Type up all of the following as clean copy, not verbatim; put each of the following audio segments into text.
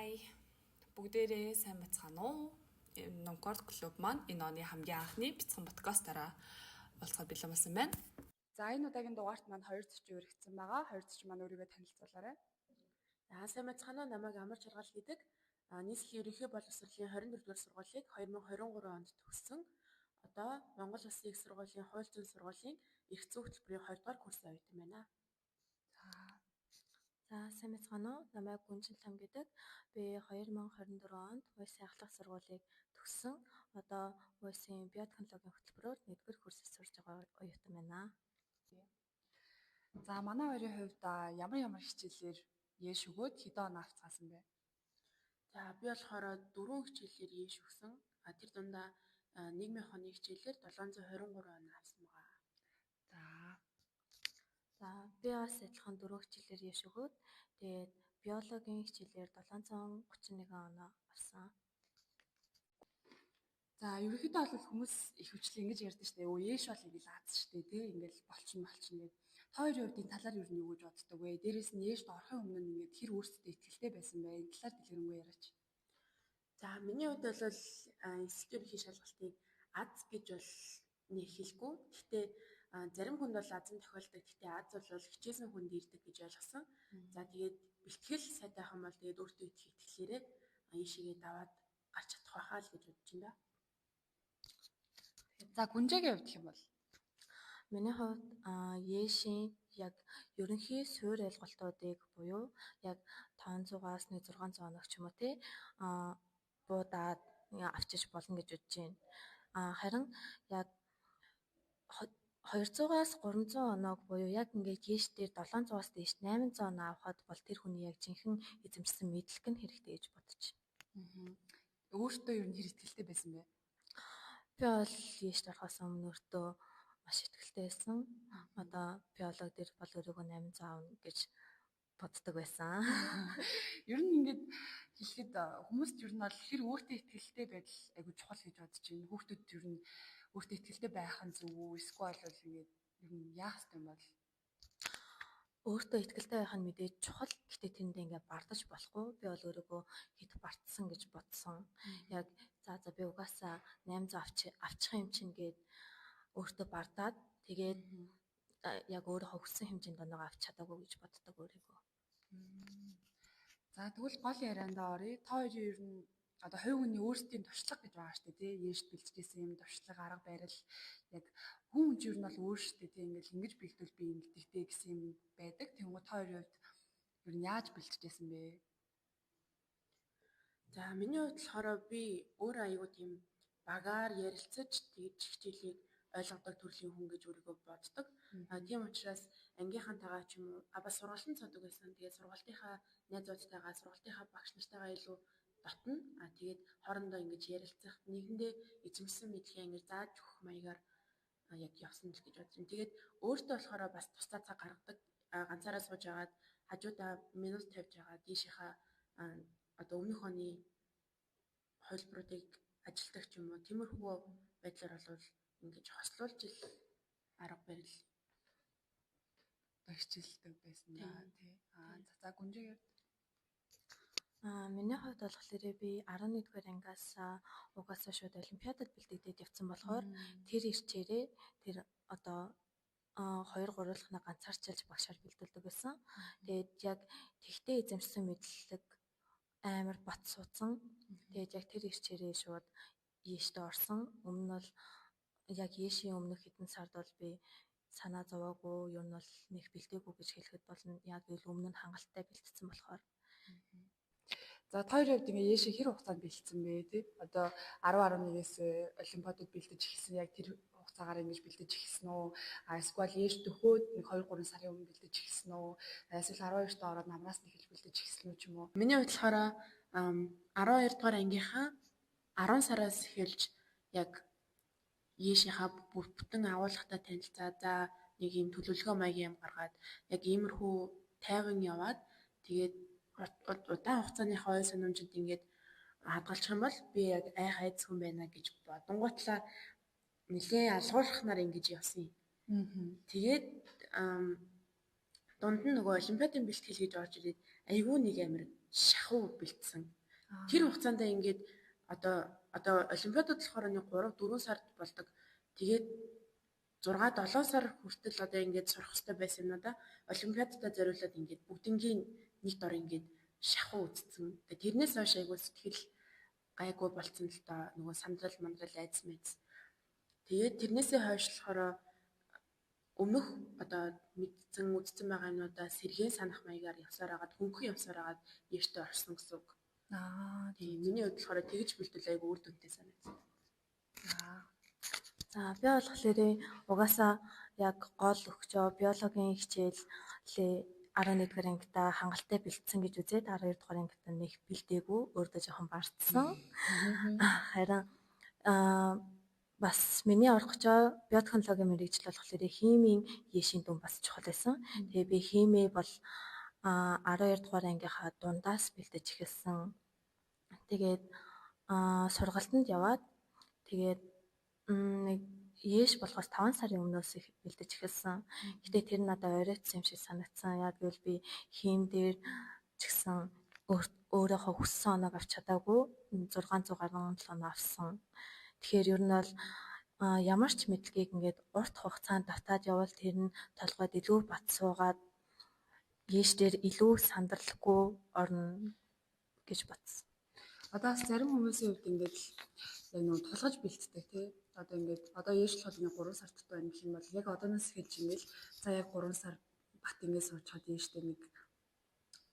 Хай. Бүгдээрээ сайн бацгаана уу? Номкорд клуб маань энэ оны хамгийн анхны бяцхан подкастаараа уулзахад бэлэн болсон байна. За энэ удаагийн дугаарт маань 2 зочин өргөцсөн байгаа. 2 зочин маань өөрийгөө танилцуулаарай. Сайн бацгаана уу? Намайг Амар Жаргал гэдэг. Нийслэлийн ерөнхий боловсролын 24-р сургуулийг 2023 онд төгссөн. Одоо Монгол Улсын их сургуулийн хууль зүйн сургуулийн эрх зүйн хөтөлбөрийн 2 дугаар курсын оюутан байна. За сайн бацгаана уу? Намайг Гүнжин Лам гэдэг. Би 2024 онд УС-ийн ахлах сургуулийг төгссөн. Одоо УС-ийн биотехнологийн хөтөлбөрөөр 1-р курсэд сурж байгаа оюутан байна. За манай хоёрын хувьд ямар хичээлээр яэш өгөөд хэдэн он авцгаасан бэ? За би болохоор 4 хичээлээр ийш өгсөн. Тэр дундаа нийгмийн ухааны хичээлээр 723 он авсан байгаа. За би бас адилхан 4 хичээлээр яш өгөөд тэгээд биологийн хичээлээр 731 оноо авсан. За ерөнхийдөө бол хүмүүс их хвчлээ ингэж ярьдаг шүү дээ. Өө яэш бол ингээл аз шүү дээ, тий? Ингээл болчихно гэд. Та хоёрын хувьд энэ талаар юу гэж боддог вэ? Дээрээс нь яэшд орохын өмнө ингээд хэр өөрсдөө итгэлтэй байсан бэ? Энэ талаар дэлгэрэнгүй яриач. За миний хувьд бол эсвэрийн шалгалтыг аз гэж бол нэг хэлэхгүй. Гэхдээ зарим хүнд бол азан тохиолдог. Гэхдээ аз бол хичээсэн хүнд ирдэг гэж ойлгосон. За тэгээд бэлтгэл сайтай хам бол тэгээд өөртөө итгэлээрээ ийшээгээ даваад гарч чадах байхаа л гэж бодож байна. За Гүнжээгийн хувьд гэх юм бол Миний хувьд яэшийн яг ерөнхий суурь ойлголтуудыг буюу яг 500-аас 600 оног ч юм уу тий буудаад авчиж болно гэж бодож байна. Харин яг 200-аас 300 оног буюу яг ингээд яэш дээр 700-аас дээш 800 оноо авахад бол тэр хүний яг жинхэнэ эзэмшсэн мэдлэг нь хэрэгтэй гэж бодож байна. Өөртөө ер нь хэр итгэлтэй байсан бэ? Би бол яэшд орохоос өмнө өөртөө маш итгэлтэй байсан. Одоо биологи дээр бол өөрийгөө 800 авна гэж боддог байсан. Ер нь ингээд хэлэхэд хүмүүст ер нь бол хэр өөртөө итгэлтэй байдал айгу чухал гэж бодож байна. Хүүхдүүд ер нь өөртөө итгэлтэй байх нь зөв үү? Эсвэл бол ингээд ер нь яах ёстой юм бол? Өөртөө итгэлтэй байх нь мэдээж чухал. Гэхдээ тэндээ ингээд бардаж болохгүй. Би бол өөрийгөө хэд бартсан гэж бодсон. Яг за би угаасаа 800 авчих юм чинь гээд өөртөө бардаад тэгээд яг өөрөө хүссэн хэмжээнд оноо авч чадаагүй гэж боддог өөрийгөө. За тэгвэл гол яриандаа оръё. Та хоёрын ер нь одоо хувь хүний өөрсдийн туршлага гэж байгаа шүү дээ тий. Яэшд бэлтгэсэн юм туршлага, арга барил яг хүн ер нь бол өөрсдөө тий ингээл ингэж бэлдвэл би ингэдэгтэй гэсэн юм байдаг. Тэнгуү та хоёрын хувьд ер нь яаж бэлтжижсэн бэ? За миний хувьд болохоор би өөрөө аягүй тийм багаар ярилцаж тэгж хичээлийг ойлгодог төрлийн хүн гэж өөрийгөө боддог. Тийм учраас ангийнхантайгаа ч юм уу бас сургалтын цодог байсан. Тэгээд сургалтынхаа найзуудтайгаа, сургалтынхаа багш нартайгаа илүү дотно. Тэгээд хоорондоо ингэж ярилцах, нэгэндээ эзэмшсэн мэдлэгээ ингэж зааж өгөх маягаар яг явсан л гэж бодож байна. Тэгээд өөртөө болохоор бас тусдаа цаг гаргадаг. Ганцаараа сууж агаад хажуудаа минут тавьж агаад ийшийнхаа одоо өмнөх оны хувилбаруудыг ажилтдаг ч юм уу. Тиймэрхүү байдлаар бол ингэж хослуулж ил арга барил хичээлдэг байсан даа тий. За Гүнжээгээр миний хувьд болохоор би 11-р ангиас угаасаа шууд олимпиадад бэлтгэдэг явсан болохоор тэр ирчээрээ тэр одоо 2-3 дахнаа ганцаарчилж багшаар бэлдүүлдэг байсан. Тэгээд яг тэгтээ эзэмшсэн мэдлэг амар бат суудсан. Тэгээд яг тэр ирчээрээ шууд яэштэй орсон. Өмнө нь бол яг яэшийн өмнөх хэдэн сард бол би санаа зовоогүй, ер нь бол нэг бэлдээгүй гэж хэлэхэд болно. Яг л өмнө нь хангалттай бэлдсэн болохоор. За та хоёрын хувьд ингээ яэшээ хэр хугацаанд бэлдсэн бэ тий? Одоо 10-11-ээс олимпиадад бэлдэж эхэлсэн яг тэр хугацаагаар ингэж бэлдэж эхэлсэн үү? Эсвэл яэш төхөөд нэг 2-3 сарын өмнө бэлдэж эхэлсэн үү? Эсвэл 12-т ороод намраас нь эхэлж бэлдэж эхэлсэн үү ч юм уу? Миний хувьд болохоор 12 дугаар ангийнхаа 10 сараас эхэлж яг яэшийнхаа бүтэн агуулгатай танилцаа за нэг юм төлөвлөгөө маягийн юм гаргаад яг иймэрхүү тайван яваад тэгээд удаан хугацааны оюун санамжид ингээд хадгалчих юм бол би яг айц хүн байна гэж бодонгуутлаа нэлээд алгуурхнаар ингэж явсан юм. Тэгээд дунд нь нөгөө олимпиадын бэлтгэл гэж орж ирээд айгүй нэг амир шахуу бэлдсэн. Тэр хугацаанд ингээд одоо олимпиадууд болохоор нэг 3 4 сард болдог. Тэгээд 6 7 сар хүртэл одоо ингээд сурах хэрэгтэй байсан юм да. Олимпиадтай зориулаад ингээд бүгднгийн нэг дор ингээд шахуу үтцсэн. Тэрнээс хойш айгүй сэтгэл гайгүй болцсон л доо нөгөө сандрал мандрал айц мэз. Тэгээд тэрнээсээ хойш болохоор өмнөх одоо мэдсэн үдцсэн байгаа юмудаа сэргээ санах маягаар явсаар агаад хөнгөн явсаар агаад яштай орсон гэсэн үг. Тийм миний хувьд болохоор тэгж бэлтгэл айгүй үр дүнтэй санагдсан. За би болохоор угаасаа яг гол өгчөө биологийн хичээлээ 11-р ангида хангалттай бэлдсэн гэж үзээд 12-р ангида нэг бэлдээгүй өөртөө жоохон бартсан. Харин бас миний орох гэж биотехнологийн мэргэжил болохоор химийн ешийн дүн бас чухал байсан. Тэгээ би хими бол 12-р ангийнхаа дундаас бэлдэж эхэлсэн. Тэгээд сургалтанд яваад тэгээд нэг еш болохоос 5 сарын өмнөөс их бэлдэж эхэлсэн. Гэтэ тэр надад оройтсан юм шиг санагдсан. Яг гэвэл би хим дээр ч гэсэн өөрийнхөө хүссэн оноог авч чадаагүй 600 гаруй оноо авсан. Тэгэхээр ер нь бол ямар ч мэдлэгийг ингээд урт хугацаанд давтаад явбал тэр нь толгойд илүү бат суугаад еш дээр илүү сандралгүй орно гэж бодсон. Одоо бас зарим хүмүүсийн хувьд ингээд яг нэг тулгаж бэлддэг тий. Одоо ингээд одоо еш болох нэг 3 сард байна гэх юм бол яг одооноос эхэлж ингээд за яг 3 сар бат ингээд суучаад ештэй нэг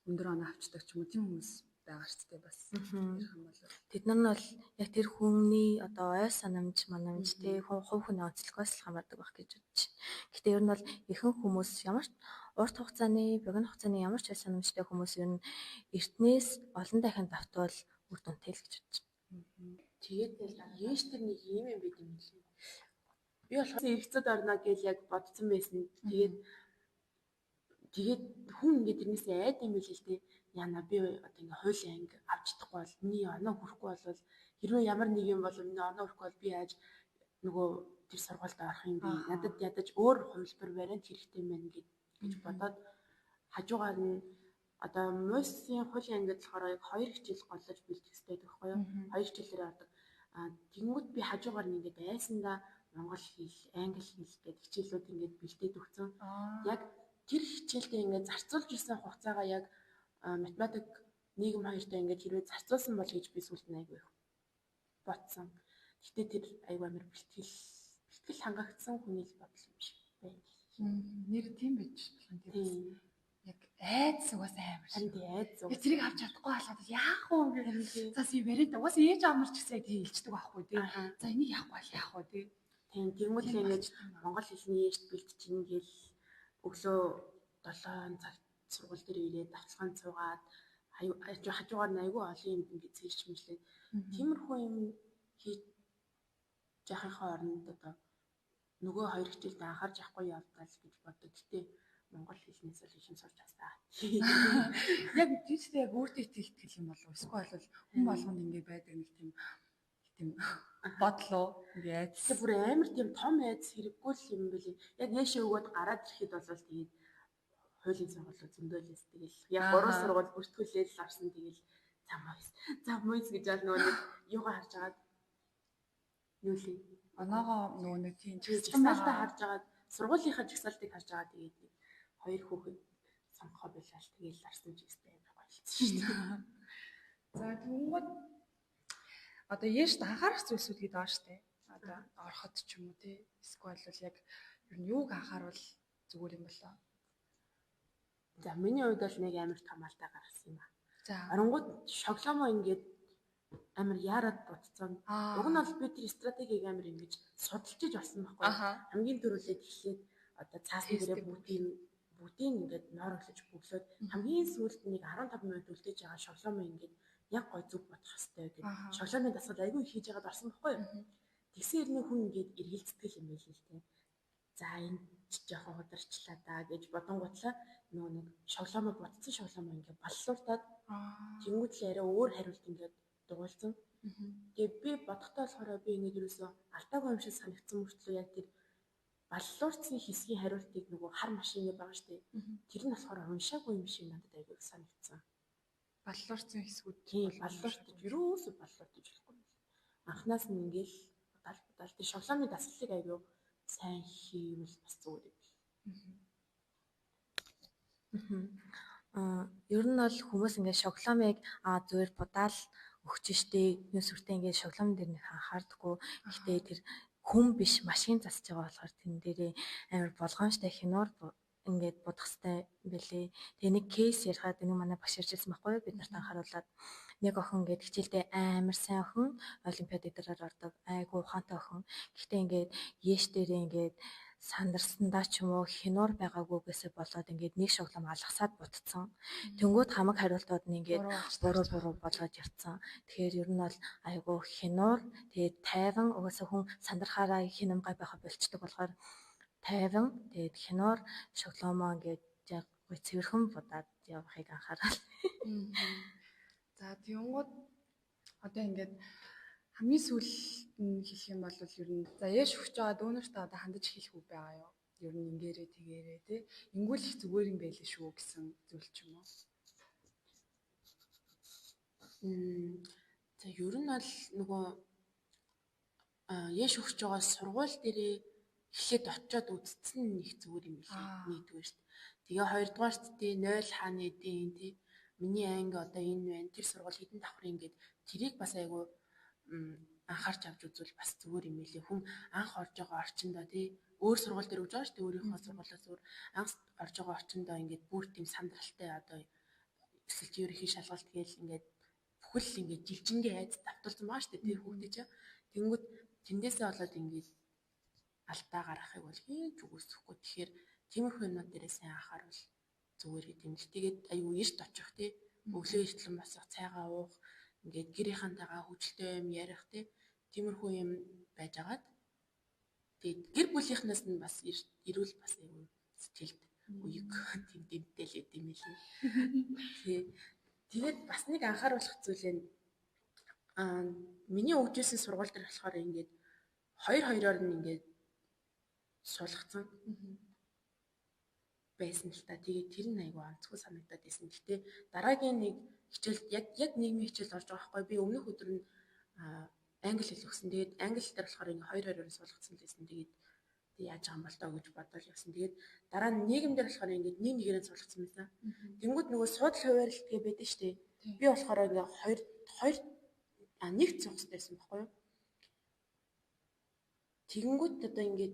өндөр оноо авчдаг ч юм уу тийм хүмүүс байгаа ч гэдэг бас ярих юм бол Тэд нар нь бол яг тэр хүний одоо ой санамж манамж тий хувь хүний онцлогоос л хамаардаг байх гэж бодож байна. Гэтэ ер нь бол ихэнх хүмүүс ямар ч урт хугацааны, богино хугацааны ямар ч ой санамжтай хүмүүс ер нь эртнээс олон дахин давтвал үр дүнтэй л гэж бодож байна. Тэгээд еш тэр нэг юм байт юм лээ. Би болохоор эргэцэд орно гэж яг бодсон байсан. Тэгээд хүн ингээд тэрнээс айд юм билээ л дээ. Яна би одоо ингээ хуулийн анги авч чадахгүй бол миний оноо хүрэхгүй бол хэрвээ ямар нэг юм бол миний оноо хүрэхгүй бол би яаж нөгөө тэр сургуульд орох юм бэ? Надад ядаж өөр хумлбар вариант хэрэгтэй юм байна гэж бодоод хажуугаар нь одоо МОС-ийн хуулийн ангид болохоор яг 2 хичээл голлож бэлдэх хэрэгтэй байхгүй юу? 2 хичээлээр ордог. Тэнгүүд би хажуугаар нь ингээд айсандаа монгол хэл, англи хэл гэдэг хичээлүүд ингээд бэлдээд өгсөн. Яг тэр хичээлдээ ингээд зарцуулж ирсэн хугацаагаа яг математик нийгэм хоёртой ингээд хэрвээ зарцуулсан бол гэж би сүлд айгүй бодсон. Гэтэ тэр айгүй амар бэлтгэл хангагдсан хүний л бодол юм шиг байна. нэр тийм байж болох юм тийм. Яг айц угаасаа амар шиг. Айц Би тэрийг авч чадахгүй болоод яах вэ гэх. За си яриад угаасаа ээж амарч гэсэн яг тийм хэлцдэг байхгүй тий. За энийг яах вэ тий. Тийм тэгмэл ингэж монгол хэлний ээжт бэлтжин гэл өглөө 7 цагт сургууль дээр ирээд давцгаан цугаад хажуугаар нь айгүй олон юм ингэж цэжч мэжлээ. Тиймэрхүү юм хийж яхахын оронд одоо нөгөө 2 хичээлд анхаарч явахгүй явдал гэж боддог. Гэтэ монгол хэлнээс л шин сурч байгаа. Яг тийчтэй яг өөртөө итгэл юм болов уу? Эсвэл бол хүн болгонд ингэ байдаг нэг тийм бодлоо ингэ айц. Тэгээ бүр амар тийм том айц хэрэггүй л юм бэлээ. Яг яашаа өгөөд гараад ирэхэд бол тэгээд хуулийн сургуулиуд зөндөөлөөс тэгэл яг 3 сургууль бүртгүүлээл авсан тэгэл замойс гэж ал нөгөө нэг юугаа харж агаад юу лээ оноогоо нөгөө нэг тийм жагсаалтаа харж агаад сургуулийнхаа жагсаалтыг харж агаад тэгээд нэг 2 хүүхэд сонгохоо байлаа л тэгэл арсан ч гэсэн амар гоёлцсон шүү дээ. За тэгвэл одоо яшд анхаарах зүйлсүүд гээд байгаа штэ. Одоо ороход ч юм уу тий. Эсвэл бол яг ер нь юуг анхааруул зүгээр юм болоо. За миний хувьд бол нэг амар том алдаа гаргасан юм аа. За оронгууд шоглоомоо ингээд амар яарад бодцсон. Уг нь бол би тэр стратегийг амар ингэж судалж иж олсон байхгүй. Хамгийн түрүүлээд эхлээд одоо цаасны дээрээ бүгдийг ингээд ноороглож бүглөөд хамгийн сүүлд нэг 15 минут үлдээж байгаа шоглоомоо ингээд яг гой зүг бодох хэрэгтэй гэдэг. Шоглоомын дасгал айгүй хийж яагаад орсон байхгүй. Тэгсэн хэрнээ хүн ингээд эргэлздэг юм байл л дээ. За энэ жоохон хударчлаа да гэж бодонгуутлаа нөгөө нэг шоглоомоо бодсон шоглоомоо ингээд баллууртаад тэнгуут л арай өөр хариулт ингээд дугуулсан. Тэгээ би бодохдоо болохоор би ингээд юусэн алдаагүй юм шиг санагдсан мөртлөө яг тэр баллуурцгийн хэсгийн хариултыг нөгөө хар машин байгаа шүү дээ. Тэр нь болохоор уншаагүй юм шиг надад аягүй санагдсан. Баллуурсан хэсгүүд Тийм баллуурт юусоо баллуурт гэж хэлэхгүй юм. Анхнаас нь ингээл бодал тэр шоглооны дасгалыг аягүй сайн хийвэл бас зүгээр юм. Ер нь бол хүмүүс ингээд шоглоомыг зүгээр будаал өгч штэ юу сүртэй ингээд шоглоом дээр нэг анхаардаггүй. Гэхдээ тэр хүн биш машин засаж байгаа болохоор тэн дээрээ амар болгоомжтой хинуур ингээд будах хэвээр байлээ. Тэгээ нэг кейс ярихад энэ манай багш ярьжсэн байхгүй юу? Бид нарт анхааруулад нэг охин ингээд хичээлдээ амар сайн охин олимпиад дээр ордог айгу ухаантай охин. Гэхдээ ингээд яэш дээрээ ингээд сандарсандаа ч юм уу хинуур байгаагүйгээсээ болоод ингээд нэг шоглом алгасаад бутцсан. Тэнгүүд хамаг хариултууд нь ингээд буруу болоод явцсан. Тэгэхээр ер нь бол айгу хинуур тэгээд тайван угаасаа хүн сандрахаараа хинамгай байха болчдөг болохоор тайван тэгээд хинуур шогломоо ингээд яг цэвэрхэн будаад явахыг анхаарал. За тэгэнгүүт одоо ингээд хамгийн сүүлд нь хэлэх юм бол ер нь за яаш өгч байгаа дүүнэртээ одоо хандаж хэлэх үг байгаа юу? Ер нь ингээрээ тэгээрээ тий. Ингүүл их зүгээр юм байлээ шүү гэсэн зүйл ч юм уу. За ер нь бол нөгөө яаш өгч байгаа сургууль дээрээ эхлээд очиод үзсэн нь их зүгээр юм билээ. Нэгдүгээр шүү дээ. Тэгээ хоёрдугаарт тий 0 хааны эдийн тий миний анги одоо энэ байна. Тэр сургууль хэдэн давхар ингээд тэрийг бас айгу анхаарч авч үзвэл бас зүгээр юм билээ. Хүн анх орж байгаа орчиндоо тий өөр сургууль дээр өгж байгаа шүү дээ. Өөрийнхөө сургуулиас өөр анх орж байгаа орчиндоо ингээд бүр тийм сандралтай одоо эсвэл чи ерөнхий шалгалт гээл ингээд бүхэл ингээд жилжингээ айд давтуулсан байгаа шүү дээ. Тэр хүүхдээ чи тэнгүүд тэндээсээ болоод ингээд алдаа гаргахыг бол хийж үгүйсэхгүй. Тэгэхээр тиймэрхүү юмнууд дээрээ сайн анхаарвал зүгээр гэдэм л. Тэгээд аюу эрт очих тий өглөө эртлэн босох цайгаа уух ингээд гэрийнхантайгаа хүчтэй юм ярих тий тиймэрхүү юм байжгаад тэгээд гэр бүлийнхнээс нь бас ирүүл бас аюу сэтгэлд үеиг тийм дэмтэл идэм билээ. Тэгээд бас нэг анхааруулах зүйл нь миний өгчээсэн сургууль дээр болохоор ингээд хоёр-хоёроор нь ингээд суулгацсан байсан л та. Тэгээд тэр нь айгүй онцгой санагдаад байсан. Гэхдээ дараагийн нэг хичээлд яг нийгмийн хичээлд орж байгаа байхгүй. Би өмнөх өдөр нь англи хэл өгсөн. Тэгээд англи хэл дээр болохоор ингээ хоёр-хоёроор суулгацсан байсан. Тэгээд яаж байгаа юм бол тоо гэж бодоод явсан. Тэгээд дараа нь нийгэм дээр болохоор ингээ нэг-нэгээрээ суулгацсан байсан. Тэнгүүд нөгөө суудал хуваарлт гээ байдаг шүү дээ. Би болохоор ингээ хоёр нэг цугцтай байсан байхгүй юу? Тэнгүүд одоо ингээ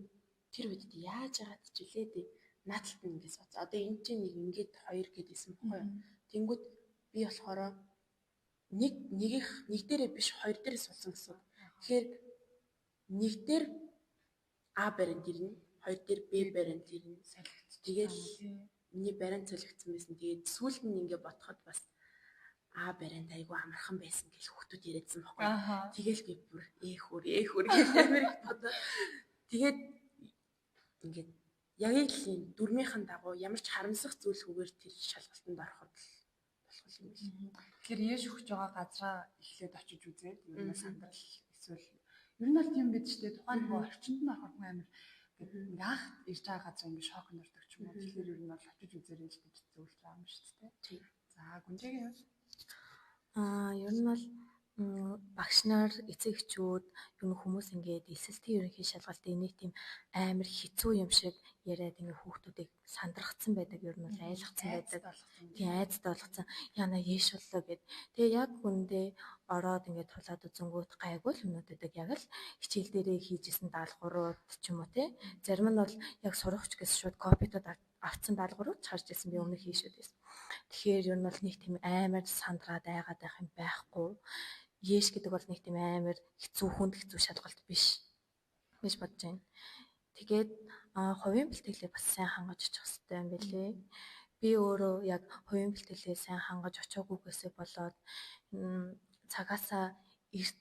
тэр үед яаж яагаад ч үлээ дээ. Наадталт нь ингээ сууц. Одоо энэ чинь нэг ингээд хоёр гэдээсэн байхгүй юу? Тэнгүүд би болохоор нэг дээрээ биш хоёр дээрээ суулсан гэсэн. Тэгэхээр нэг дээр А баримт ирнэ, хоёр дээр Б баримт ирнэ. Тэгэл миний баримт солигдсон байсан. Тэгээд сүүлд нь ингээ ботход бас А баримт айгүй амархан байсан гэж хүүхдүүд яриадсан байхгүй юу? Тэгэл би бүр ээхүр гэж амир их бодоо. Тэгээд ингээд яг л дөрмийнхэн дагуу ямар ч харамсах зүйлгүйгээр тэр шалгалтанд ороход болох юм биш. Тэгэхээр яаш өгч байгаа газраа эхлээд очиж үзээд ер нь сандрал эсвэл ер нь бол тийм бид ч тэгээ тухайн нөгөө орчинд нь ороход амар ингээд анх ирж байгаа газар ингээд шокнд ордог ч юм уу. Тэгэхээр ер нь бол очиж үзээрэй л гэж зөвлөж байгаа юм шүү дээ. Тийм. За гүнжээгийн юм. Ер нь бол багш нар эцэг эхчүүд ер нь хүмүүс ингээд эсэлтийн ерөнхий шалгалтын нэг тийм амар хэцүү юм шиг яриад ингээд хүүхдүүдийг сандрахсан байдаг ер нь бол айлгцсан байдаг. Тийм айцтай болгоцсон. Яна яаш боллоо гэд. Тэгээ яг үндэ ороод ингээд тулаад үзэнгүүт гайгүй л юмнууд байдаг. Яг л хичээл дээрээ хийжсэн даалгаврууд ч юм уу те. Зарим нь бол яг сурахч гэсэн шууд копитод авцсан даалгаврууд харж ирсэн би өмнө хийшүүд байсан. Тэгэхээр ер нь бол нэг тийм амар сандраад айгаад байх юм байхгүй. Яэш гэдэг бол нэг тийм амар хэцүү хүнд хэцүү шалгалт биш гэж бодож байна. Тэгээд хувийн бэлтгэлээ бас сайн хангаж очих хэрэгтэй юм билээ. Би өөрөө яг хувийн бэлтгэлээ сайн хангаж очиагүйгээсээ болоод цагаасаа эрт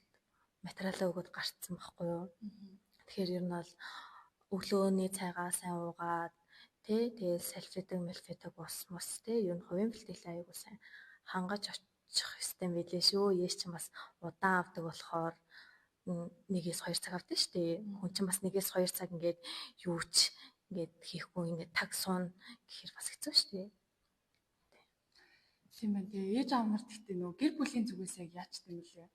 материалаа өгöd гарцсан байхгүй юу. Тэгэхээр ер нь бол өглөөний цайгаа сайн уугаад тэгээд салфетик мэлфетик ус мус ер нь хувийн бэлтгэлээ аягүй сайн хангаж очих систем байлээ шүү. Яэс ч бас удаан авдаг болохоор 1-2 цаг авдаг шүү дээ. Хүн чинь бас 1-2 цаг ингээд юу ч ингээд хийхгүй ингээд таг суун гэхэр бас хэцүү шүү дээ. Тийм байна. Тэгээ ээж аав нарт гэхдээ нөгөө гэр бүлийн зүгээс яг яачдаг юм лээ.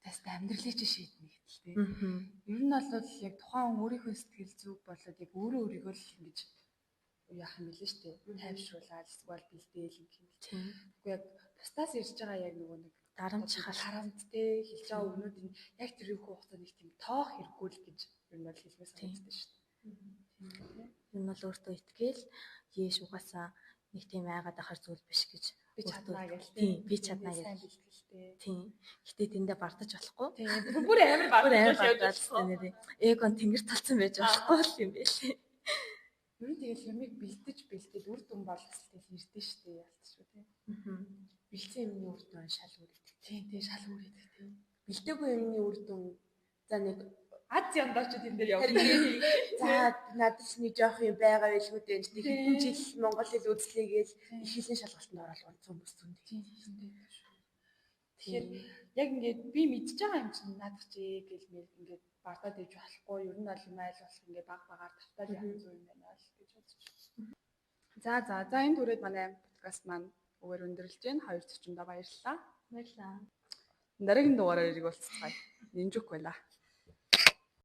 Тэст амьдралыг чи шийднэ гэтэл тий. Ер нь бол яг тухайн өөрийнхөө сэтгэл зүг болоод яг өөрийгөө л ингэж яах юм бэлээ шүү дээ. Тайвшруулаад эсвэл бэлдээл юм хин. Тэгэхгүй яг бусдаас ирж байгаа яг нөгөө нэг Дарамт харамт те хэлж байгаа өгнүүд нь яг тэр их хугацаанд нэг тийм тоох хэрэггүй л гэж ер нь бол хэлмээр санагддаг шүү дээ. Ер нь бол өөртөө итгэл ээш угаасаа нэг тийм айгаад ахаар зүйл биш гэж Би чаднаа гэж тийм би чаднаа гэж сайн бэлтгэлтэй. тийм. Гэтэ тэндээ бардаж болохгүй. Тийм. Бүр амар бардаж нэрээ. Эгон тэнгэр талцсан байж болохгүй л юм байлээ. Ер нь тэгэл юмыг бэлдээд үр дүн болгох тэгэл ирдэ шүү дээ ялц шүү тий. Бэлдсэн юмны үр дүн шал үргэлжлэх. Тийм шал үрээд тий. Бэлдээгүй юмны үр дүн за нэг Аз яндаач энэ дээр явах. за надад ч нэг жоох юм байгаа байлгүй дээ. Нэг хэдэн жил Монгол хэл үзлээгээл их хэлний шалгалтанд ороод унтсан хүмүүс зүүн. Тэгэхээр яг ингээд би мэдж байгаа юм чинь наадах чи гэлмэл ингээд бардаад иж болохгүй ер нь бол юм айл болох ингээд баг багаар тавтаад явах зүйл юм байна л гэж бодож байна. За энэ түрээд манай подкаст маань өгөр өндөрлж байна. 2 зочиндоо баярлалаа. Баярлалаа. Дараагийн дугаараар ирэх болцгоё. Нэмжих байла.